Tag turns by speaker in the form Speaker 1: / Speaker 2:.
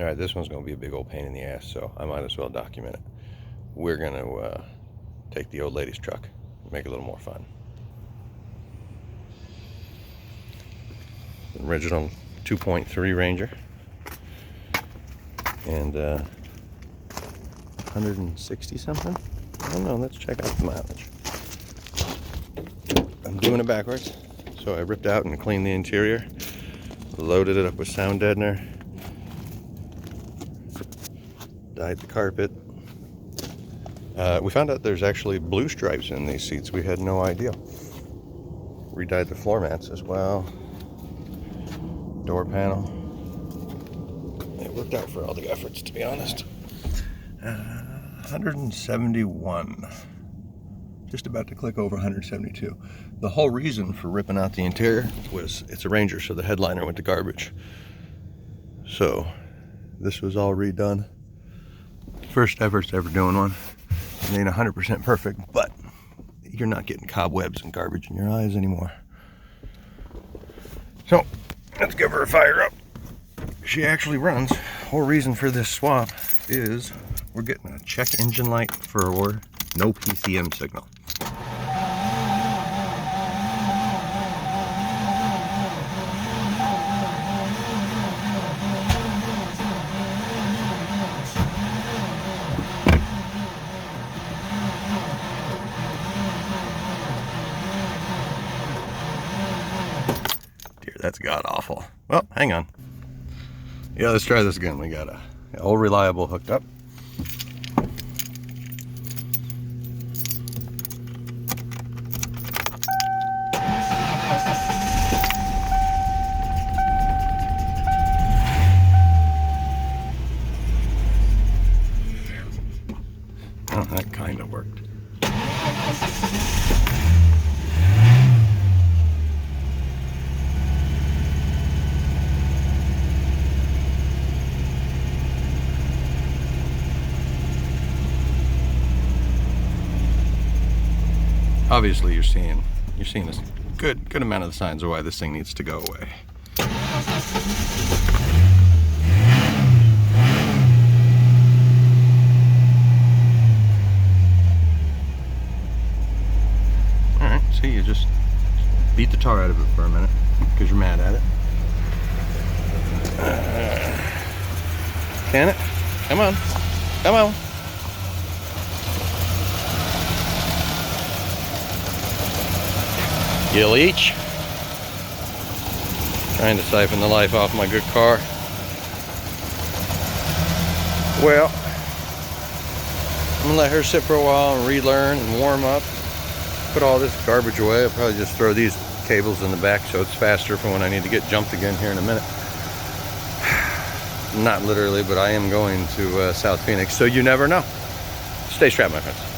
Speaker 1: All right, this one's going to be a big old pain in the ass, so I might as well document it. We're going to take the old lady's truck and make it a little more fun. Original 2.3 Ranger. And 160 something? I don't know, let's check out the mileage. I'm doing it backwards. So I ripped out and cleaned the interior, loaded it up with sound deadener, dyed the carpet. We found out there's actually blue stripes in these seats. We had no idea. Redyed the floor mats as well. Door panel. It worked out for all the efforts, to be honest. 171. Just about to click over 172. The whole reason for ripping out the interior was it's a Ranger, so the headliner went to garbage. So this was all redone. First efforts ever doing one. It ain't 100% perfect, but you're not getting cobwebs and garbage in your eyes anymore. So let's give her a fire up. She actually runs. Whole reason for this swap is we're getting a check engine light for no PCM signal. Dear, that's god awful. Well, hang on. Yeah, let's try this again. We got a old reliable hooked up. Oh, that kind of worked. Obviously, you're seeing a good amount of the signs of why this thing needs to go away. All right, so you just beat the tar out of it for a minute because you're mad at it. Can it? Come on, come on. You leech. Trying to siphon the life off my good car. Well, I'm gonna let her sit for a while and relearn and warm up. Put all this garbage away. I'll probably just throw these cables in the back so it's faster for when I need to get jumped again here in a minute. Not literally, but I am going to South Phoenix, so you never know. Stay strapped, my friends.